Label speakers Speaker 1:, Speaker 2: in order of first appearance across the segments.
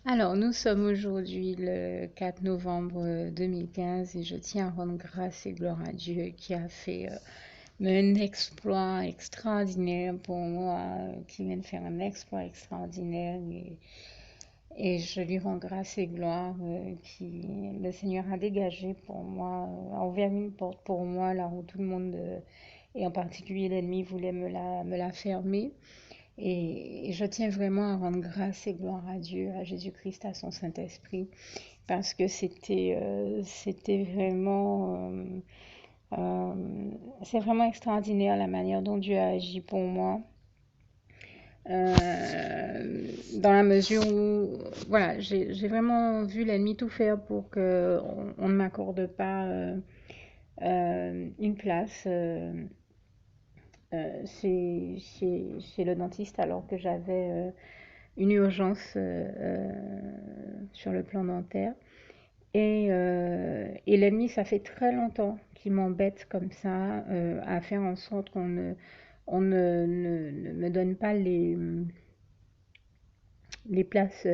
Speaker 1: Alors, nous sommes aujourd'hui le 4 novembre 2015 et je tiens à rendre grâce et gloire à Dieu qui a fait un exploit extraordinaire pour moi, qui vient de faire un exploit extraordinaire et je lui rends grâce et gloire qui le Seigneur a dégagé pour moi, a ouvert une porte pour moi là où tout le monde, et en particulier l'ennemi, voulait me la fermer. Et je tiens vraiment à rendre grâce et gloire à Dieu, à Jésus-Christ, à son Saint-Esprit, parce que c'était vraiment, c'est vraiment extraordinaire la manière dont Dieu a agi pour moi. Dans la mesure où, voilà, j'ai vraiment vu l'ennemi tout faire pour que on ne m'accorde pas une place chez le dentiste alors que j'avais une urgence sur le plan dentaire. Et l'ennemi, ça fait très longtemps qu'il m'embête comme ça, à faire en sorte qu'on ne me donne pas les places,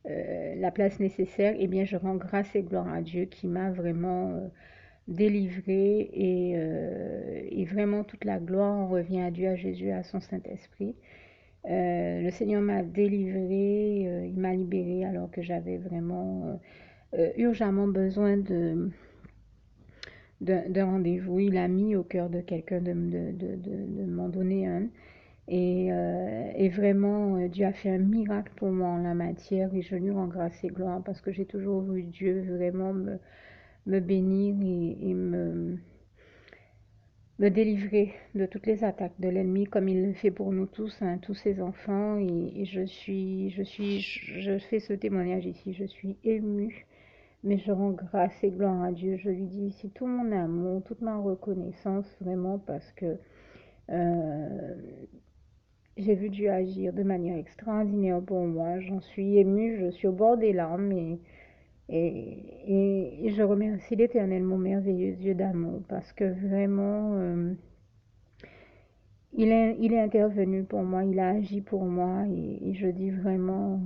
Speaker 1: la place nécessaire. Eh bien, je rends grâce et gloire à Dieu qui m'a vraiment délivré et vraiment toute la gloire en revient à Dieu, à Jésus, à son Saint-Esprit. Le Seigneur m'a délivré, il m'a libéré alors que j'avais vraiment urgemment besoin d'un rendez-vous. Il a mis au cœur de quelqu'un de m'en donner un. Et vraiment, Dieu a fait un miracle pour moi en la matière et je lui rends grâce et gloire parce que j'ai toujours vu Dieu vraiment me bénir et me délivrer de toutes les attaques de l'ennemi comme il le fait pour nous tous, hein, tous ses enfants. Et je fais ce témoignage ici, je suis émue, mais je rends grâce et gloire à Dieu. Je lui dis ici tout mon amour, toute ma reconnaissance, vraiment, parce que euh, j'ai vu Dieu agir de manière extraordinaire pour moi. J'en suis émue, je suis au bord des larmes et je remercie l'Éternel, mon merveilleux Dieu d'amour, parce que vraiment, il est intervenu pour moi, il a agi pour moi et je dis vraiment,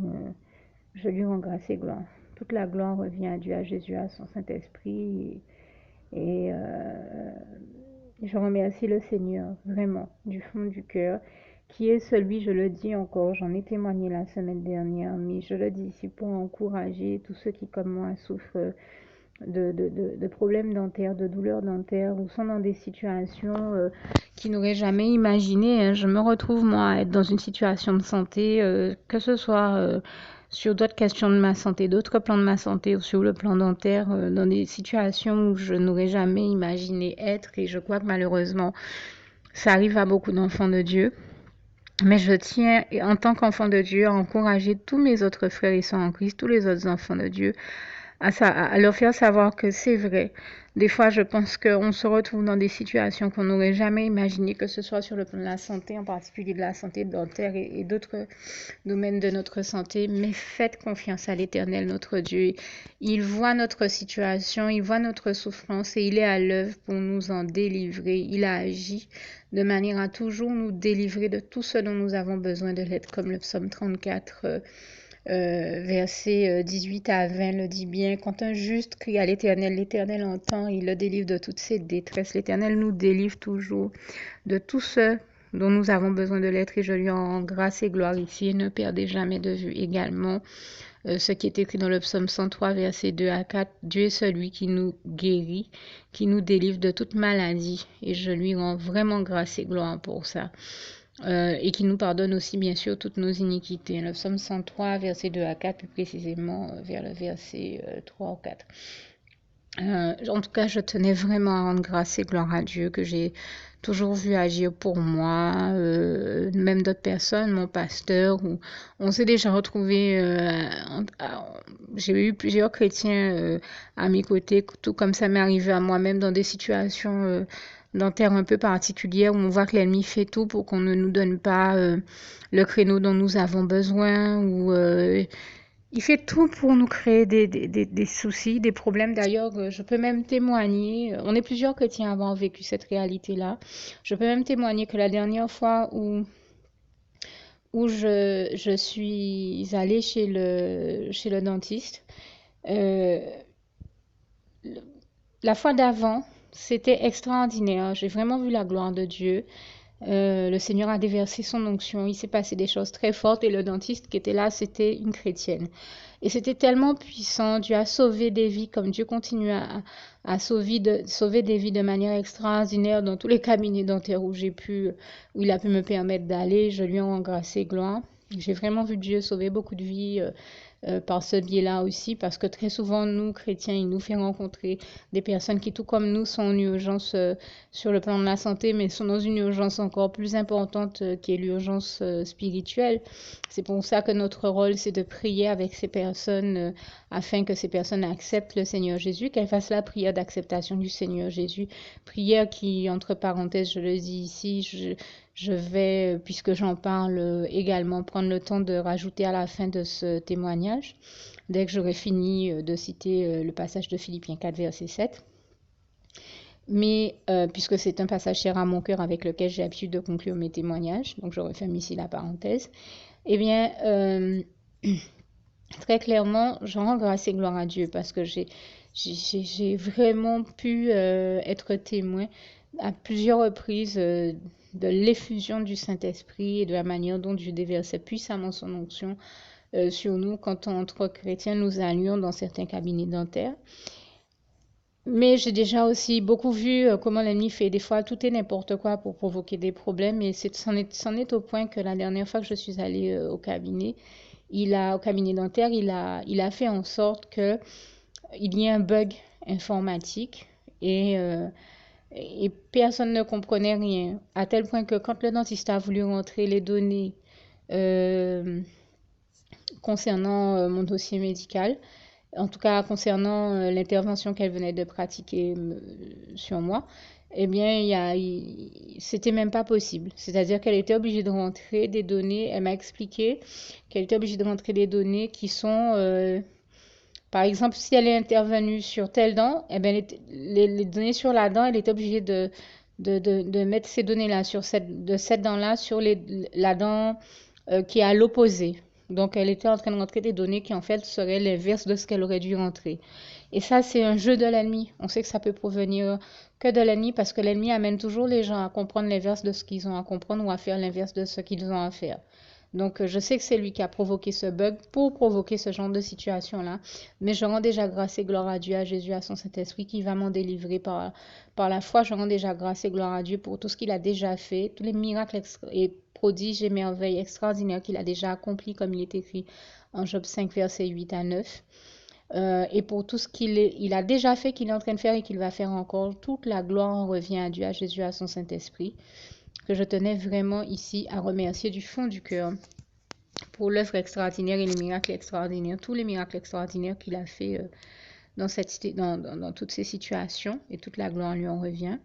Speaker 1: je lui rends grâce et gloire. Toute la gloire revient à Dieu, à Jésus, à son Saint-Esprit. Et je remercie le Seigneur vraiment du fond du cœur, qui est celui, je le dis encore, j'en ai témoigné la semaine dernière, mais je le dis ici pour encourager tous ceux qui, comme moi, souffrent de problèmes dentaires, de douleurs dentaires, ou sont dans des situations qu'ils n'auraient jamais imaginé, hein. Je me retrouve, moi, à être dans une situation de santé, que ce soit sur d'autres questions de ma santé, d'autres plans de ma santé ou sur le plan dentaire, dans des situations où je n'aurais jamais imaginé être. Et je crois que malheureusement, ça arrive à beaucoup d'enfants de Dieu. Mais je tiens, en tant qu'enfant de Dieu, à encourager tous mes autres frères et sœurs en Christ, tous les autres enfants de Dieu, à leur faire savoir que c'est vrai. Des fois, je pense qu'on se retrouve dans des situations qu'on n'aurait jamais imaginées, que ce soit sur le plan de la santé, en particulier de la santé dentaire et d'autres domaines de notre santé. Mais faites confiance à l'Éternel, notre Dieu. Il voit notre situation, il voit notre souffrance et il est à l'œuvre pour nous en délivrer. Il a agi de manière à toujours nous délivrer de tout ce dont nous avons besoin de l'aide, comme le psaume 34. Versets 18 à 20 le dit bien. Quand un juste crie à l'Éternel, l'Éternel entend, il le délivre de toutes ses détresses. L'Éternel nous délivre toujours de tout ce dont nous avons besoin de l'être et je lui en rends grâce et gloire ici. Et ne perdez jamais de vue également ce qui est écrit dans le psaume 103, versets 2 à 4. Dieu est celui qui nous guérit, qui nous délivre de toute maladie et je lui rends vraiment grâce et gloire pour ça. Et qui nous pardonne aussi bien sûr toutes nos iniquités. Le psaume 103, versets 2 à 4, plus précisément vers le verset 3 ou 4. En tout cas, je tenais vraiment à rendre grâce et gloire à Dieu que j'ai toujours vu agir pour moi, même d'autres personnes, mon pasteur, où on s'est déjà retrouvé. J'ai eu plusieurs chrétiens à mes côtés, tout comme ça m'est arrivé à moi-même dans des situations dentaires un peu particulières où on voit que l'ennemi fait tout pour qu'on ne nous donne pas le créneau dont nous avons besoin ou il fait tout pour nous créer des soucis, des problèmes. D'ailleurs, je peux même témoigner, on est plusieurs chrétiens à avoir vécu cette réalité-là. Je peux même témoigner que la dernière fois où je suis allée chez le dentiste. Euh, la fois d'avant, c'était extraordinaire. J'ai vraiment vu la gloire de Dieu. Le Seigneur a déversé son onction. Il s'est passé des choses très fortes et le dentiste qui était là, c'était une chrétienne. Et c'était tellement puissant. Dieu a sauvé des vies comme Dieu continue à sauver des vies de manière extraordinaire dans tous les cabinets dentaires où il a pu me permettre d'aller. Je lui en rends grâce et gloire. J'ai vraiment vu Dieu sauver beaucoup de vies par ce biais-là aussi, parce que très souvent, nous, chrétiens, il nous fait rencontrer des personnes qui, tout comme nous, sont en urgence sur le plan de la santé, mais sont dans une urgence encore plus importante qui est l'urgence spirituelle. C'est pour ça que notre rôle, c'est de prier avec ces personnes afin que ces personnes acceptent le Seigneur Jésus, qu'elles fassent la prière d'acceptation du Seigneur Jésus. Prière qui, entre parenthèses, je le dis ici, je vais, puisque j'en parle également, prendre le temps de rajouter à la fin de ce témoignage, dès que j'aurai fini de citer le passage de Philippiens 4, verset 7. Mais puisque c'est un passage cher à mon cœur avec lequel j'ai l'habitude de conclure mes témoignages, donc je referme ici la parenthèse, eh bien, très clairement, j'en rends grâce et gloire à Dieu parce que j'ai vraiment pu être témoin à plusieurs reprises de l'effusion du Saint-Esprit et de la manière dont Dieu déversait puissamment son onction sur nous quand, entre chrétiens, nous allions dans certains cabinets dentaires. Mais j'ai déjà aussi beaucoup vu comment l'ennemi fait des fois tout et n'importe quoi pour provoquer des problèmes. Et c'en est au point que la dernière fois que je suis allée au cabinet dentaire, il a fait en sorte que il y ait un bug informatique et personne ne comprenait rien. À tel point que quand le dentiste a voulu rentrer les données euh, concernant mon dossier médical, en tout cas concernant l'intervention qu'elle venait de pratiquer sur moi, eh bien, c'était même pas possible. C'est-à-dire qu'elle était obligée de rentrer des données. Elle m'a expliqué qu'elle était obligée de rentrer des données qui sont, par exemple, si elle est intervenue sur telle dent, eh bien, les données sur la dent, elle est obligée de mettre ces données-là de cette dent-là sur la dent qui est à l'opposé. Donc, elle était en train de rentrer des données qui, en fait, seraient l'inverse de ce qu'elle aurait dû rentrer. Et ça, c'est un jeu de l'ennemi. On sait que ça peut provenir que de l'ennemi parce que l'ennemi amène toujours les gens à comprendre l'inverse de ce qu'ils ont à comprendre ou à faire l'inverse de ce qu'ils ont à faire. Donc, je sais que c'est lui qui a provoqué ce bug pour provoquer ce genre de situation-là. Mais je rends déjà grâce et gloire à Dieu, à Jésus, à son Saint-Esprit qui va m'en délivrer par la foi. Je rends déjà grâce et gloire à Dieu pour tout ce qu'il a déjà fait, tous les miracles et prodiges et merveilles extraordinaires qu'il a déjà accomplis, comme il est écrit en Job 5, versets 8 à 9. Et pour tout ce il a déjà fait, qu'il est en train de faire et qu'il va faire encore, toute la gloire en revient à Dieu, à Jésus, à son Saint-Esprit, que je tenais vraiment ici à remercier du fond du cœur pour l'œuvre extraordinaire et les miracles extraordinaires, tous les miracles extraordinaires qu'il a fait dans toutes ces situations, et toute la gloire lui en revient.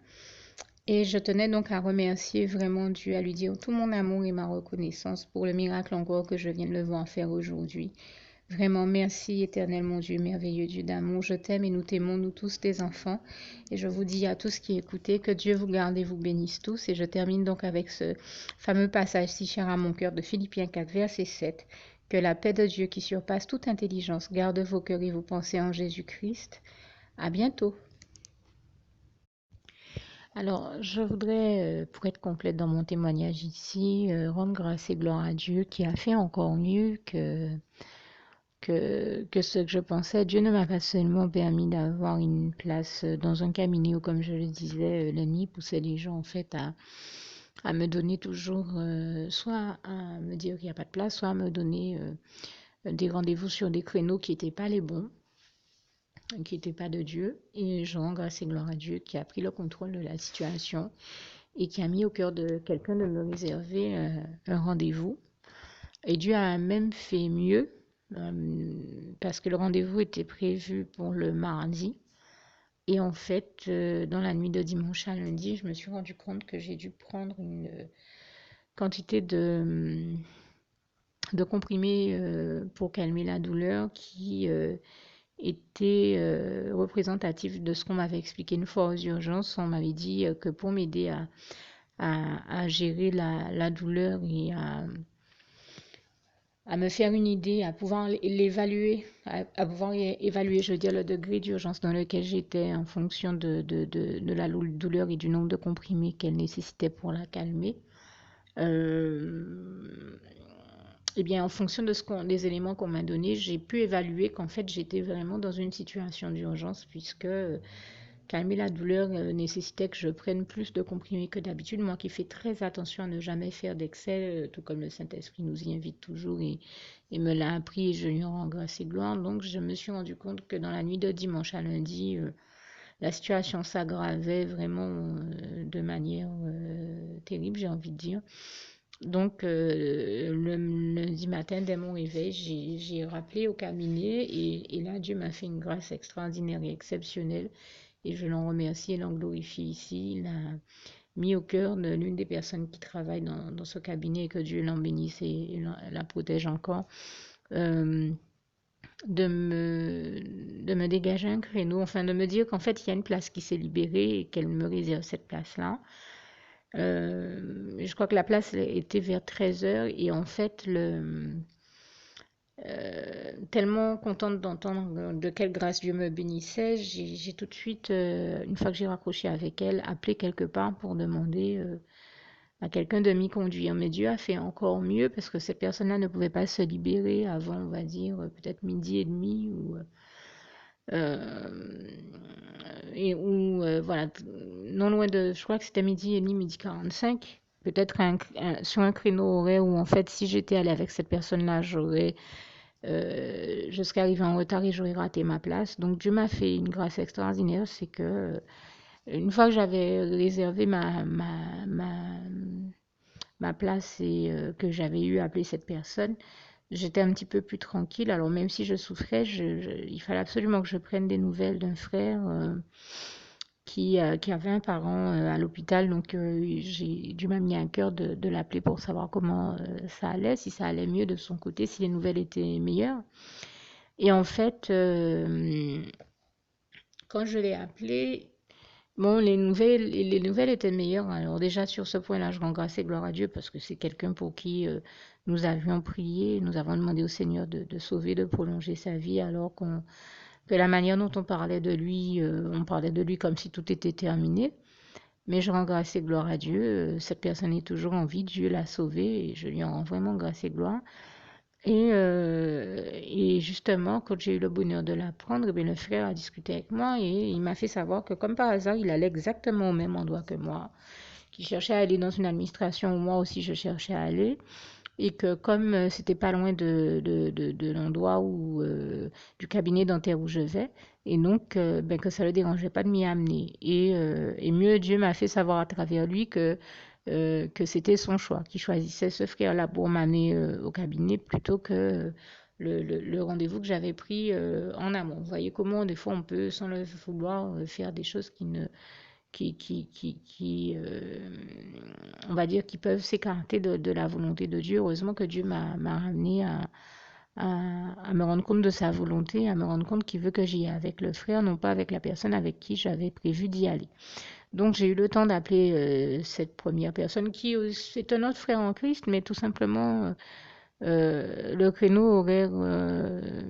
Speaker 1: Et je tenais donc à remercier vraiment Dieu, à lui dire tout mon amour et ma reconnaissance pour le miracle encore que je viens de le voir faire aujourd'hui. Vraiment, merci éternel mon Dieu, merveilleux Dieu d'amour. Je t'aime et nous t'aimons, nous tous tes enfants. Et je vous dis à tous qui écoutez que Dieu vous garde et vous bénisse tous. Et je termine donc avec ce fameux passage si cher à mon cœur de Philippiens 4, verset 7. Que la paix de Dieu qui surpasse toute intelligence garde vos cœurs et vos pensées en Jésus-Christ. À bientôt. Alors, je voudrais, pour être complète dans mon témoignage ici, rendre grâce et gloire à Dieu qui a fait encore mieux que ce que je pensais. Dieu ne m'a pas seulement permis d'avoir une place dans un cabinet où, comme je le disais, l'ennemi poussait les gens en fait à me donner toujours, soit à me dire qu'il n'y a pas de place, soit à me donner des rendez-vous sur des créneaux qui n'étaient pas les bons, qui n'étaient pas de Dieu. Et je rends grâce et gloire à Dieu qui a pris le contrôle de la situation et qui a mis au cœur de quelqu'un de me réserver un rendez-vous. Et Dieu a même fait mieux parce que le rendez-vous était prévu pour le mardi. Et en fait, dans la nuit de dimanche à lundi, je me suis rendu compte que j'ai dû prendre une quantité de comprimés pour calmer la douleur qui était représentatif de ce qu'on m'avait expliqué une fois aux urgences. On m'avait dit que pour m'aider à gérer la douleur et à me faire une idée, à pouvoir l'évaluer, à pouvoir évaluer, je veux dire, le degré d'urgence dans lequel j'étais en fonction de la douleur et du nombre de comprimés qu'elle nécessitait pour la calmer. Euh, eh bien, en fonction des éléments qu'on m'a donnés, j'ai pu évaluer qu'en fait, j'étais vraiment dans une situation d'urgence puisque calmer la douleur nécessitait que je prenne plus de comprimés que d'habitude. Moi qui fais très attention à ne jamais faire d'excès, tout comme le Saint-Esprit nous y invite toujours et me l'a appris et je lui en rends grâce et gloire. Donc, je me suis rendu compte que dans la nuit de dimanche à lundi, la situation s'aggravait vraiment de manière terrible, j'ai envie de dire. Donc, le lundi matin, dès mon réveil, j'ai rappelé au cabinet et là, Dieu m'a fait une grâce extraordinaire et exceptionnelle. Et je l'en remercie et l'en glorifie ici. Il a mis au cœur de l'une des personnes qui travaillent dans ce cabinet et que Dieu l'en bénisse et la protège encore. euh, de me dégager un créneau, enfin de me dire qu'en fait il y a une place qui s'est libérée et qu'elle me réserve cette place-là. Je crois que la place était vers 13 heures et en fait tellement contente d'entendre de quelle grâce Dieu me bénissait, j'ai tout de suite, une fois que j'ai raccroché avec elle, appelé quelque part pour demander à quelqu'un de m'y conduire. Mais Dieu a fait encore mieux parce que cette personne-là ne pouvait pas se libérer avant, on va dire, peut-être midi et demi ou euh, voilà, non loin de, je crois que c'était midi et demi, midi 45, peut-être sur un créneau horaire où en fait si j'étais allée avec cette personne-là, je serais arrivée en retard et j'aurais raté ma place. Donc Dieu m'a fait une grâce extraordinaire, c'est que une fois que j'avais réservé ma place et que j'avais eu à appeler cette personne, j'étais un petit peu plus tranquille. Alors même si je souffrais, il fallait absolument que je prenne des nouvelles d'un frère qui avait un parent à l'hôpital. Donc Dieu m'a mis à cœur de l'appeler pour savoir comment ça allait, si ça allait mieux de son côté, si les nouvelles étaient meilleures. Et en fait, quand je l'ai appelé, bon, les nouvelles étaient meilleures. Alors déjà sur ce point-là, je rends grâce et gloire à Dieu parce que c'est quelqu'un pour qui nous avions prié, nous avons demandé au Seigneur de sauver, de prolonger sa vie, alors que la manière dont on parlait de lui comme si tout était terminé. Mais je rends grâce et gloire à Dieu. Cette personne est toujours en vie, Dieu l'a sauvée et je lui en rends vraiment grâce et gloire. Et justement, quand j'ai eu le bonheur de l'apprendre, eh le frère a discuté avec moi et il m'a fait savoir que comme par hasard, il allait exactement au même endroit que moi, qu'il cherchait à aller dans une administration où moi aussi je cherchais à aller. Et que comme c'était pas loin de l'endroit du cabinet dentaire où je vais, et donc que ça ne le dérangeait pas de m'y amener. Et mieux, Dieu m'a fait savoir à travers lui que c'était son choix, qu'il choisissait ce frère-là pour m'amener au cabinet plutôt que le rendez-vous que j'avais pris en amont. Vous voyez comment des fois on peut, sans le vouloir, faire des choses qui on va dire, qui peuvent s'écarter de la volonté de Dieu. Heureusement que Dieu m'a ramené à me rendre compte de sa volonté, à me rendre compte qu'il veut que j'y aille avec le frère, non pas avec la personne avec qui j'avais prévu d'y aller. Donc j'ai eu le temps d'appeler cette première personne qui est un autre frère en Christ, mais tout simplement le créneau horaire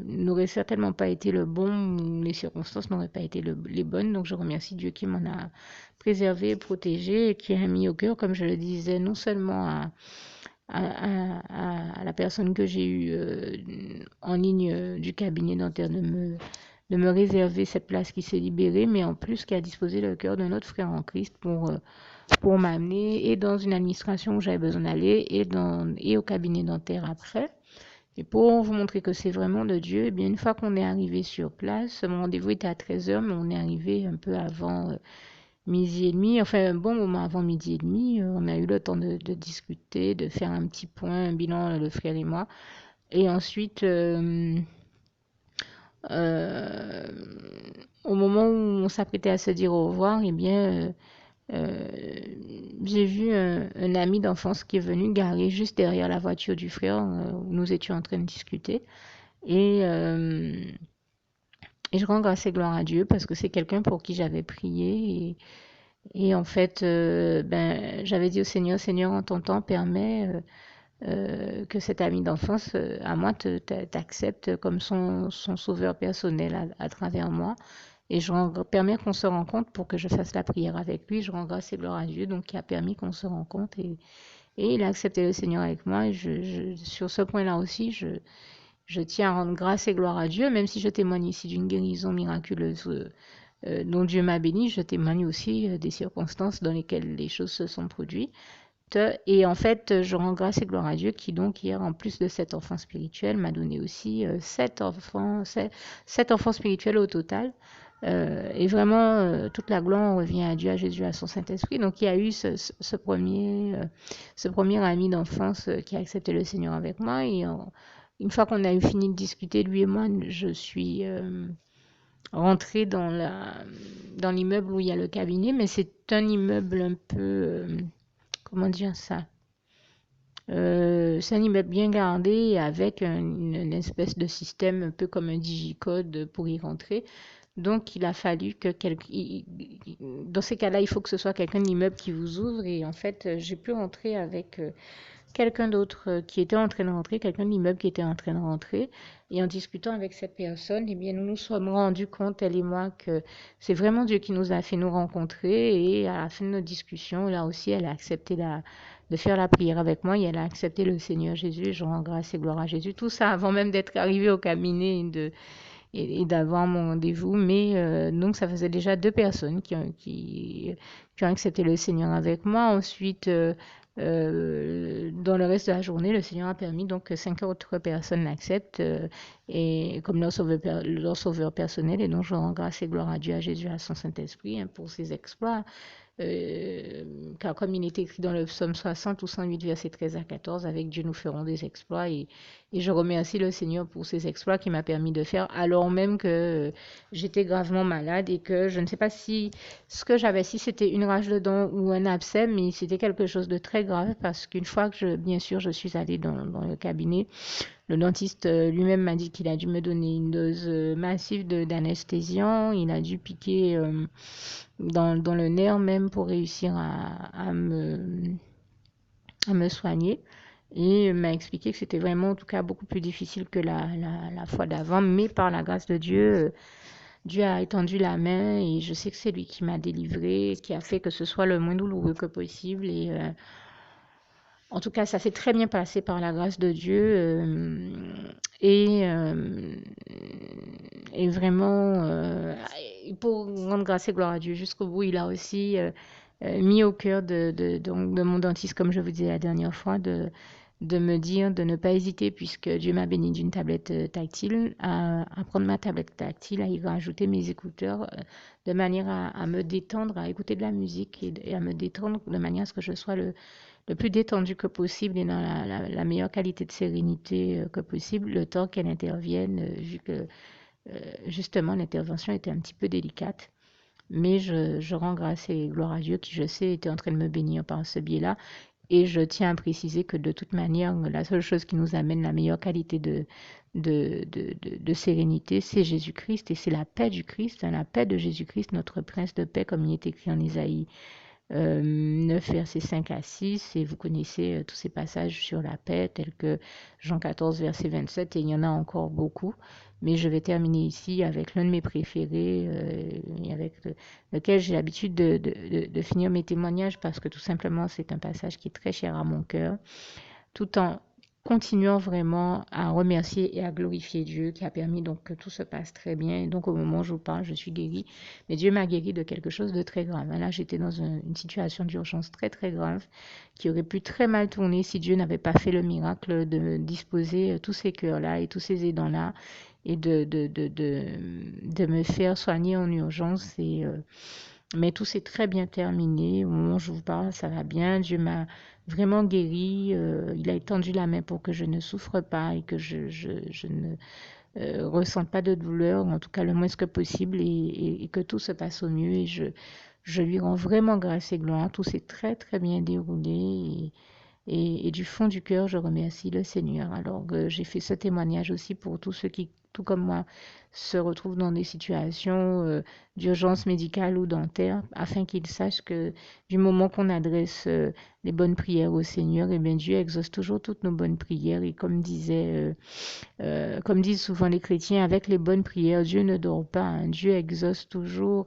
Speaker 1: n'aurait certainement pas été le bon, les circonstances n'auraient pas été les bonnes. Donc je remercie Dieu qui m'en a préservé, protégé et qui a mis au cœur, comme je le disais, non seulement à la personne que j'ai eue en ligne du cabinet dentaire de me réserver cette place qui s'est libérée, mais en plus qui a disposé le cœur d'un autre frère en Christ pour m'amener et dans une administration où j'avais besoin d'aller et au cabinet dentaire après. Et pour vous montrer que c'est vraiment de Dieu, eh bien, une fois qu'on est arrivé sur place, mon rendez-vous était à 13 heures, mais on est arrivé un peu avant midi et demi, enfin un bon moment avant midi et demi. On a eu le temps de discuter, de faire un petit point, un bilan, le frère et moi. Et ensuite, euh, au moment où on s'apprêtait à se dire au revoir, eh bien, euh, j'ai vu un ami d'enfance qui est venu garer juste derrière la voiture du frère où nous étions en train de discuter. Et, euh, et je rends grâce et gloire à Dieu parce que c'est quelqu'un pour qui j'avais prié. Et en fait, j'avais dit au Seigneur, Seigneur, en ton temps, permets que cet ami d'enfance, à moi, t'accepte comme son sauveur personnel à travers moi. Et permets qu'on se rencontre pour que je fasse la prière avec lui. Je rends grâce et gloire à Dieu, donc qui a permis qu'on se rencontre. Et il a accepté le Seigneur avec moi. Et sur ce point-là aussi, je tiens à rendre grâce et gloire à Dieu, même si je témoigne ici d'une guérison miraculeuse dont Dieu m'a béni, je témoigne aussi des circonstances dans lesquelles les choses se sont produites. Et en fait, je rends grâce et gloire à Dieu qui donc hier, en plus de 7 enfants spirituels, m'a donné aussi 7 enfants spirituels au total. Et vraiment, toute la gloire revient à Dieu, à Jésus, à son Saint-Esprit. Donc, il y a eu ce premier ami d'enfance qui a accepté le Seigneur avec moi. Et une fois qu'on a eu fini de discuter, lui et moi, je suis rentrée dans l'immeuble où il y a le cabinet. Mais c'est un immeuble un peu... comment dire ça? C'est un immeuble bien gardé avec une espèce de système un peu comme un digicode pour y rentrer. Donc, il a fallu que dans ces cas-là, il faut que ce soit quelqu'un de l'immeuble qui vous ouvre. Et en fait, j'ai pu rentrer avec quelqu'un d'autre qui était en train de rentrer, quelqu'un de l'immeuble qui était en train de rentrer. Et en discutant avec cette personne, eh bien, nous nous sommes rendus compte, elle et moi, que c'est vraiment Dieu qui nous a fait nous rencontrer. Et à la fin de notre discussion, là aussi, elle a accepté de faire la prière avec moi et elle a accepté le Seigneur Jésus. Je rends grâce et gloire à Jésus. Tout ça avant même d'être arrivé au cabinet et d'avoir mon rendez-vous. Mais donc, ça faisait déjà 2 personnes qui ont accepté le Seigneur avec moi. Ensuite, dans le reste de la journée, le Seigneur a permis donc que 5 autres personnes l'acceptent et comme leur sauveur personnel. Et donc, je rends grâce et gloire à Dieu, à Jésus, à son Saint-Esprit pour ses exploits. Car comme il est écrit dans le psaume 60 ou 108, versets 13 à 14, avec Dieu nous ferons des exploits. Et je remercie le Seigneur pour ces exploits qu'il m'a permis de faire, alors même que j'étais gravement malade et que je ne sais pas si ce que j'avais, si c'était une rage de dents ou un abcès, mais c'était quelque chose de très grave parce qu'une fois que bien sûr, je suis allée dans le cabinet, le dentiste lui-même m'a dit qu'il a dû me donner une dose massive d'anesthésiant. Il a dû piquer dans le nerf même pour réussir à me soigner. Et m'a expliqué que c'était vraiment en tout cas beaucoup plus difficile que la fois d'avant. Mais par la grâce de Dieu, Dieu a étendu la main et je sais que c'est lui qui m'a délivré, qui a fait que ce soit le moins douloureux que possible. Et en tout cas, ça s'est très bien passé par la grâce de Dieu. Et, euh, et vraiment, pour rendre grâce et gloire à Dieu jusqu'au bout, il a aussi mis au cœur donc, de mon dentiste, comme je vous disais la dernière fois, de me dire de ne pas hésiter, puisque Dieu m'a béni d'une tablette tactile, à prendre ma tablette tactile, à y rajouter mes écouteurs, de manière à me détendre, à écouter de la musique et à me détendre de manière à ce que je sois le plus détendu que possible et dans la meilleure qualité de sérénité que possible, le temps qu'elle intervienne, vu que justement l'intervention était un petit peu délicate. Mais je rends grâce et gloire à Dieu qui, je sais, était en train de me bénir par ce biais-là. Et je tiens à préciser que de toute manière, la seule chose qui nous amène la meilleure qualité de sérénité, c'est Jésus-Christ et c'est la paix du Christ, hein, la paix de Jésus-Christ, notre prince de paix, comme il est écrit en Isaïe 9, versets 5 à 6, et vous connaissez tous ces passages sur la paix, tels que Jean 14, verset 27, et il y en a encore beaucoup, mais je vais terminer ici avec l'un de mes préférés, et avec lequel j'ai l'habitude de finir mes témoignages, parce que tout simplement, c'est un passage qui est très cher à mon cœur, tout en continuant vraiment à remercier et à glorifier Dieu qui a permis donc que tout se passe très bien. Et donc au moment où je vous parle, je suis guérie. Mais Dieu m'a guérie de quelque chose de très grave. Là, j'étais dans une situation d'urgence très très grave qui aurait pu très mal tourner si Dieu n'avait pas fait le miracle de disposer tous ces cœurs-là et tous ces aidants-là et de me faire soigner en urgence. Mais tout s'est très bien terminé. Au moment où je vous parle, ça va bien. Dieu m'a vraiment guéri. Il a étendu la main pour que je ne souffre pas et que je ne ressente pas de douleur, en tout cas le moins que possible, et que tout se passe au mieux. Et je lui rends vraiment grâce et gloire. Tout s'est très très bien déroulé. Et du fond du cœur, je remercie le Seigneur. Alors que j'ai fait ce témoignage aussi pour tous ceux qui, tout comme moi, se retrouvent dans des situations d'urgence médicale ou dentaire, afin qu'ils sachent que du moment qu'on adresse les bonnes prières au Seigneur, et bien Dieu exauce toujours toutes nos bonnes prières. Et comme disent souvent les chrétiens, avec les bonnes prières, Dieu ne dort pas, hein. Dieu exauce toujours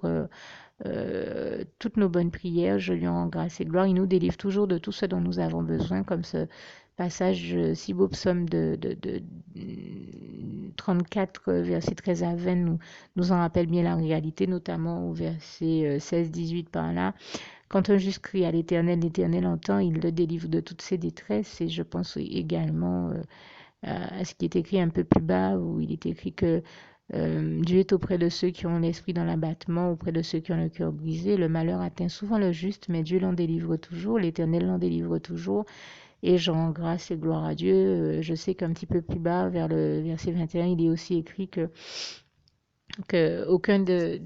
Speaker 1: toutes nos bonnes prières. Je lui rends grâce et gloire. Il nous délivre toujours de tout ce dont nous avons besoin, comme ce passage si beau psaume de 34, verset 13 à 20, nous en rappelle bien la réalité, notamment au verset 16-18 par là. Quand un juste crie à l'Éternel, l'Éternel entend, il le délivre de toutes ses détresses. Et je pense également à ce qui est écrit un peu plus bas, où il est écrit que Dieu est auprès de ceux qui ont l'esprit dans l'abattement, auprès de ceux qui ont le cœur brisé. Le malheur atteint souvent le juste, mais Dieu l'en délivre toujours, l'Éternel l'en délivre toujours. Et je rends grâce et gloire à Dieu. Je sais qu'un petit peu plus bas, vers le verset 21, il est aussi écrit que aucun de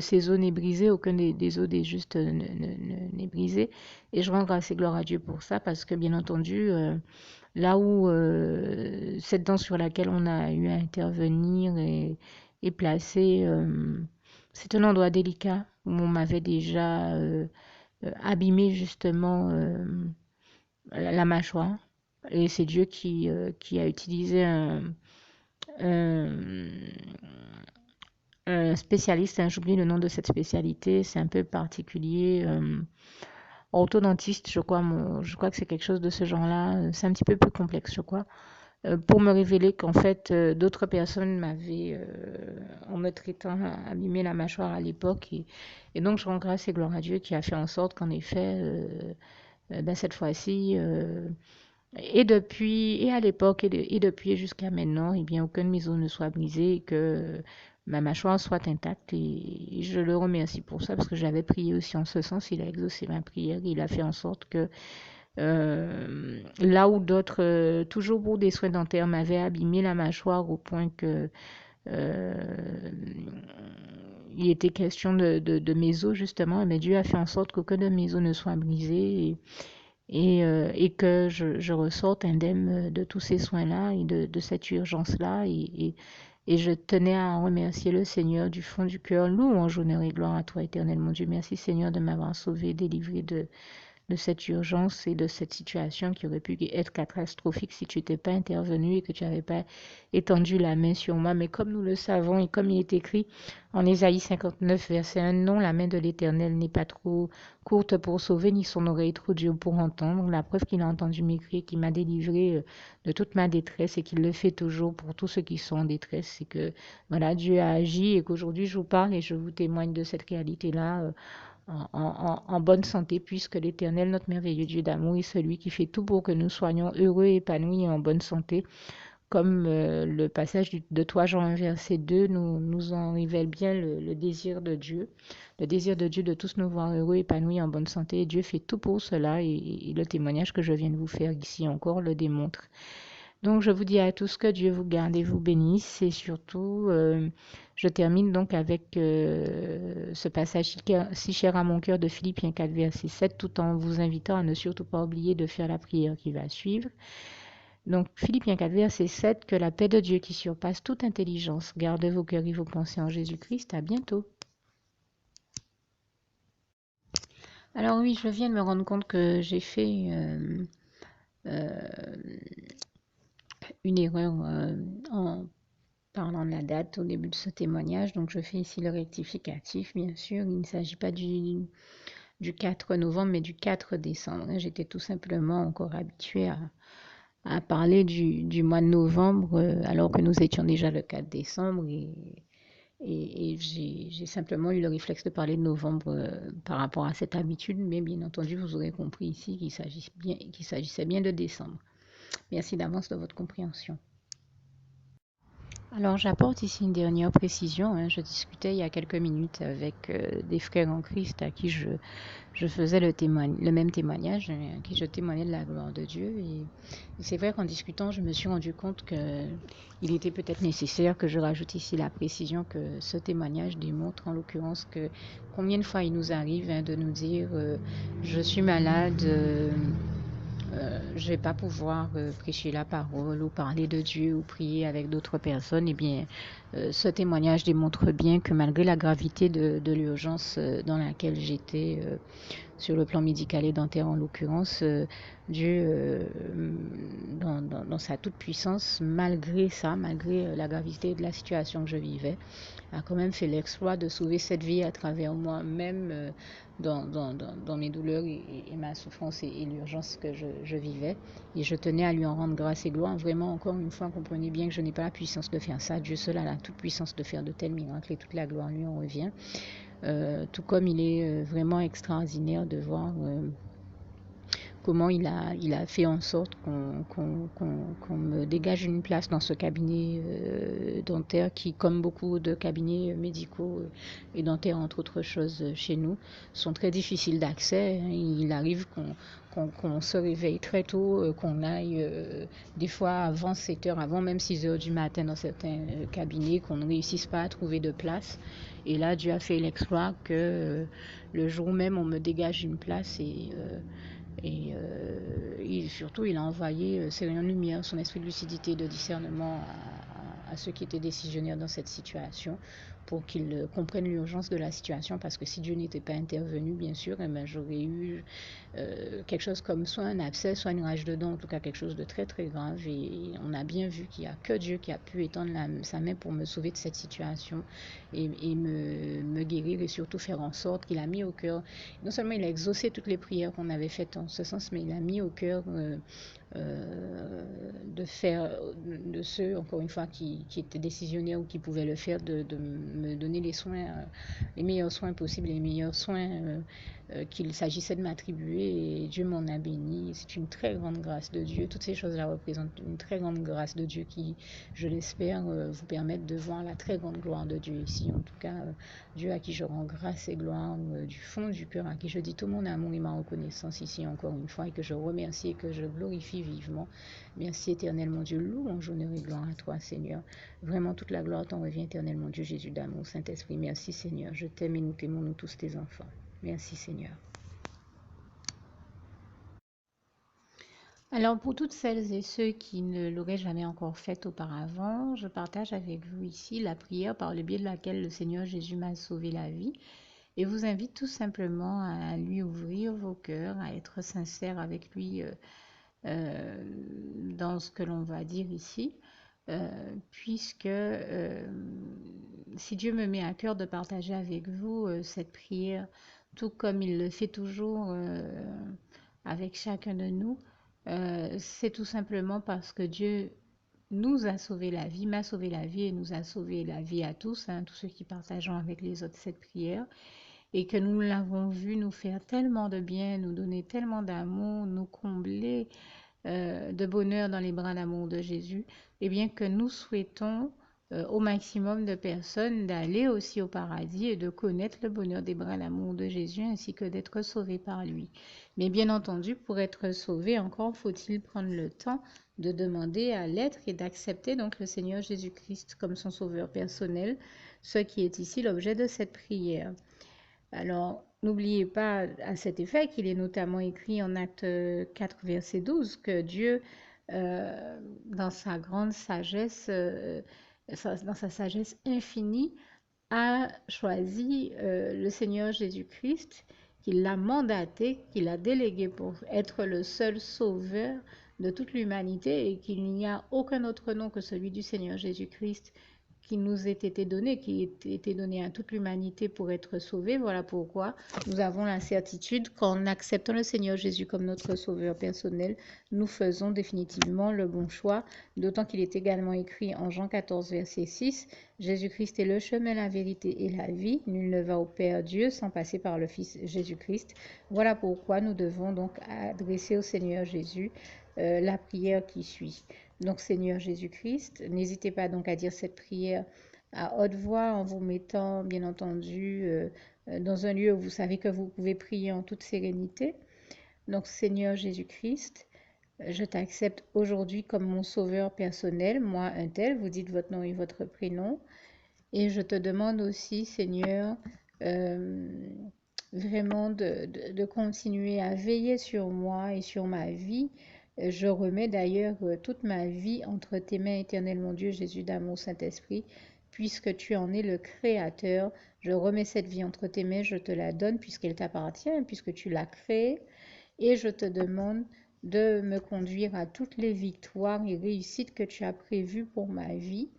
Speaker 1: ces eaux n'est brisé, aucun des eaux des justes n'est brisé. Et je rends grâce et gloire à Dieu pour ça, parce que bien entendu, là où cette dent sur laquelle on a eu à intervenir est placée, c'est un endroit délicat où on m'avait déjà abîmé justement la mâchoire. Et c'est Dieu qui a utilisé un, un spécialiste, hein, j'oublie le nom de cette spécialité, c'est un peu particulier. Orthodontiste, je crois que c'est quelque chose de ce genre-là. C'est un petit peu plus complexe, je crois. Pour me révéler qu'en fait, d'autres personnes m'avaient, en me traitant, abîmé la mâchoire à l'époque. Et donc, je rends grâce et gloire à Dieu qui a fait en sorte qu'en effet, ben, cette fois-ci, et depuis, et à l'époque, et depuis jusqu'à maintenant, eh bien, aucun de mes os ne soit brisé et que ma mâchoire soit intacte. Et je le remercie pour ça parce que j'avais prié aussi en ce sens. Il a exaucé ma prière. Il a fait en sorte que là où d'autres, toujours pour des soins dentaires, m'avaient abîmé la mâchoire au point que euh, il était question de mes os justement, mais Dieu a fait en sorte qu'aucun de mes os ne soit brisé et que je ressorte indemne de tous ces soins-là et de cette urgence-là. Et je tenais à remercier le Seigneur du fond du cœur. Louange, honneur et gloire à toi, éternel mon Dieu. Merci Seigneur de m'avoir sauvé, délivré de cette urgence et de cette situation qui aurait pu être catastrophique si tu n'étais pas intervenu et que tu n'avais pas étendu la main sur moi. Mais comme nous le savons et comme il est écrit en Ésaïe 59, verset 1, non, la main de l'Éternel n'est pas trop courte pour sauver, ni son oreille trop dure pour entendre. La preuve qu'il a entendu mes cris, qu'il m'a délivré de toute ma détresse et qu'il le fait toujours pour tous ceux qui sont en détresse, c'est que voilà, Dieu a agi et qu'aujourd'hui je vous parle et je vous témoigne de cette réalité-là. En bonne santé, puisque l'Éternel, notre merveilleux Dieu d'amour, est celui qui fait tout pour que nous soyons heureux, épanouis et en bonne santé. Comme le passage de 3 Jean 1, verset 2 nous en révèle bien le désir de Dieu. Le désir de Dieu de tous nous voir heureux, épanouis, en bonne santé. Et Dieu fait tout pour cela et le témoignage que je viens de vous faire ici encore le démontre. Donc, je vous dis à tous que Dieu vous garde et vous bénisse. Et surtout, je termine donc avec ce passage si cher à mon cœur de Philippiens 4, verset 7, tout en vous invitant à ne surtout pas oublier de faire la prière qui va suivre. Donc, Philippiens 4, verset 7, que la paix de Dieu qui surpasse toute intelligence garde vos cœurs et vos pensées en Jésus-Christ. À bientôt. Alors oui, je viens de me rendre compte que j'ai fait euh, une erreur en parlant de la date au début de ce témoignage. Donc, je fais ici le rectificatif, bien sûr. Il ne s'agit pas du 4 novembre, mais du 4 décembre. J'étais tout simplement encore habituée à parler du mois de novembre, alors que nous étions déjà le 4 décembre. Et j'ai simplement eu le réflexe de parler de novembre par rapport à cette habitude. Mais bien entendu, vous aurez compris ici qu'il s'agissait bien de décembre. Merci d'avance de votre compréhension. Alors j'apporte ici une dernière précision, hein. Je discutais il y a quelques minutes avec des frères en Christ à qui je faisais le même témoignage, à qui je témoignais de la gloire de Dieu. Et c'est vrai qu'en discutant, je me suis rendu compte qu'il était peut-être nécessaire que je rajoute ici la précision que ce témoignage démontre, en l'occurrence, que combien de fois il nous arrive, hein, de nous dire je suis malade. je vais pas pouvoir prêcher la parole ou parler de Dieu ou prier avec d'autres personnes, eh bien, ce témoignage démontre bien que malgré la gravité de l'urgence dans laquelle j'étais, sur le plan médical et dentaire en l'occurrence, Dieu, dans sa toute-puissance, malgré ça, malgré la gravité de la situation que je vivais, a quand même fait l'exploit de sauver cette vie à travers moi, même dans mes douleurs et ma souffrance et l'urgence que je vivais. Et je tenais à lui en rendre grâce et gloire. Vraiment, encore une fois, comprenez bien que je n'ai pas la puissance de faire ça. Dieu seul a la toute puissance de faire de tels miracles et toute la gloire lui en revient. Tout comme il est vraiment extraordinaire de voir comment il a fait en sorte qu'on me dégage une place dans ce cabinet dentaire qui, comme beaucoup de cabinets médicaux et dentaires, entre autres choses chez nous, sont très difficiles d'accès. Il arrive qu'on se réveille très tôt, qu'on aille des fois avant 7 heures, avant même 6 heures du matin dans certains cabinets, qu'on ne réussisse pas à trouver de place. Et là, Dieu a fait l'exploit que le jour même, on me dégage une place et surtout, il a envoyé ses rayons de lumière, son esprit de lucidité, de discernement à ceux qui étaient décisionnaires dans cette situation pour qu'ils comprennent l'urgence de la situation. Parce que si Dieu n'était pas intervenu, bien sûr, eh ben, j'aurais eu quelque chose comme soit un abcès, soit une rage de dents, en tout cas quelque chose de très très grave. Et on a bien vu qu'il n'y a que Dieu qui a pu étendre sa main pour me sauver de cette situation et me guérir et surtout faire en sorte qu'il a mis au cœur, non seulement il a exaucé toutes les prières qu'on avait faites en ce sens, mais il a mis au cœur de faire, de ceux, encore une fois, qui étaient décisionnaires ou qui pouvaient le faire, de me donner les soins, les meilleurs soins possibles, les meilleurs soins qu'il s'agissait de m'attribuer. Et Dieu m'en a béni. C'est une très grande grâce de Dieu. Toutes ces choses-là représentent une très grande grâce de Dieu qui, je l'espère, vous permettent de voir la très grande gloire de Dieu ici. En tout cas, Dieu à qui je rends grâce et gloire du fond du cœur, à qui je dis tout mon amour et ma reconnaissance ici encore une fois, et que je remercie et que je glorifie vivement. Merci éternel mon Dieu, louange, honneur et gloire à toi Seigneur. Vraiment toute la gloire t'en revient éternel mon Dieu, Jésus d'amour, Saint-Esprit. Merci Seigneur, je t'aime et nous t'aimons nous tous tes enfants. Merci Seigneur. Alors pour toutes celles et ceux qui ne l'auraient jamais encore fait auparavant, je partage avec vous ici la prière par le biais de laquelle le Seigneur Jésus m'a sauvé la vie et vous invite tout simplement à lui ouvrir vos cœurs, à être sincère avec lui dans ce que l'on va dire ici, puisque si Dieu me met à cœur de partager avec vous cette prière, tout comme il le fait toujours avec chacun de nous, c'est tout simplement parce que Dieu nous a sauvé la vie, m'a sauvé la vie et nous a sauvé la vie à tous, hein, tous ceux qui partageons avec les autres cette prière, et que nous l'avons vu nous faire tellement de bien, nous donner tellement d'amour, nous combler de bonheur dans les bras d'amour de Jésus, et bien que nous souhaitons au maximum de personnes d'aller aussi au paradis et de connaître le bonheur des bras d'amour de Jésus ainsi que d'être sauvés par lui. Mais bien entendu, pour être sauvé, encore faut-il prendre le temps de demander à l'être et d'accepter donc le Seigneur Jésus-Christ comme son sauveur personnel, ce qui est ici l'objet de cette prière. Alors, n'oubliez pas à cet effet qu'il est notamment écrit en Acte 4, verset 12, que Dieu, dans sa grande sagesse, dans sa sagesse infinie, a choisi le Seigneur Jésus-Christ, qu'il l'a mandaté, qu'il a délégué pour être le seul sauveur de toute l'humanité et qu'il n'y a aucun autre nom que celui du Seigneur Jésus-Christ qui nous ait été donné, qui ait été donné à toute l'humanité pour être sauvé. Voilà pourquoi nous avons la certitude qu'en acceptant le Seigneur Jésus comme notre sauveur personnel, nous faisons définitivement le bon choix, d'autant qu'il est également écrit en Jean 14, verset 6, Jésus-Christ est le chemin, la vérité et la vie. Nul ne va au Père Dieu sans passer par le Fils Jésus-Christ. Voilà pourquoi nous devons donc adresser au Seigneur Jésus la prière qui suit. Donc Seigneur Jésus-Christ, n'hésitez pas donc à dire cette prière à haute voix en vous mettant bien entendu dans un lieu où vous savez que vous pouvez prier en toute sérénité. Donc Seigneur Jésus-Christ, je t'accepte aujourd'hui comme mon sauveur personnel, moi un tel, vous dites votre nom et votre prénom. Et je te demande aussi, Seigneur, vraiment de continuer à veiller sur moi et sur ma vie. Je remets d'ailleurs toute ma vie entre tes mains, éternel mon Dieu, Jésus d'amour, Saint-Esprit, puisque tu en es le Créateur. Je remets cette vie entre tes mains, je te la donne puisqu'elle t'appartient, puisque tu l'as créée, et je te demande de me conduire à toutes les victoires et réussites que tu as prévues pour ma vie.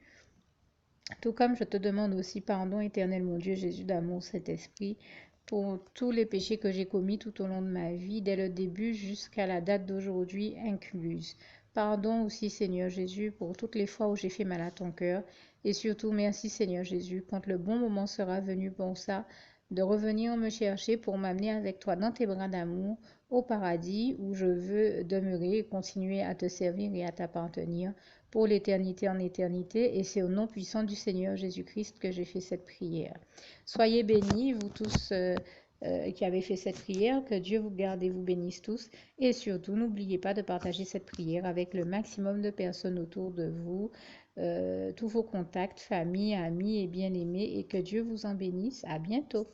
Speaker 1: Tout comme je te demande aussi pardon, éternel mon Dieu, Jésus d'amour, Saint-Esprit, pour tous les péchés que j'ai commis tout au long de ma vie, dès le début jusqu'à la date d'aujourd'hui incluse. Pardon aussi, Seigneur Jésus, pour toutes les fois où j'ai fait mal à ton cœur. Et surtout, merci, Seigneur Jésus, quand le bon moment sera venu pour ça, de revenir me chercher pour m'amener avec toi dans tes bras d'amour au paradis où je veux demeurer et continuer à te servir et à t'appartenir pour l'éternité en éternité, et c'est au nom puissant du Seigneur Jésus-Christ que j'ai fait cette prière. Soyez bénis, vous tous qui avez fait cette prière, que Dieu vous garde et vous bénisse tous, et surtout n'oubliez pas de partager cette prière avec le maximum de personnes autour de vous, tous vos contacts, famille, amis et bien-aimés, et que Dieu vous en bénisse. À bientôt.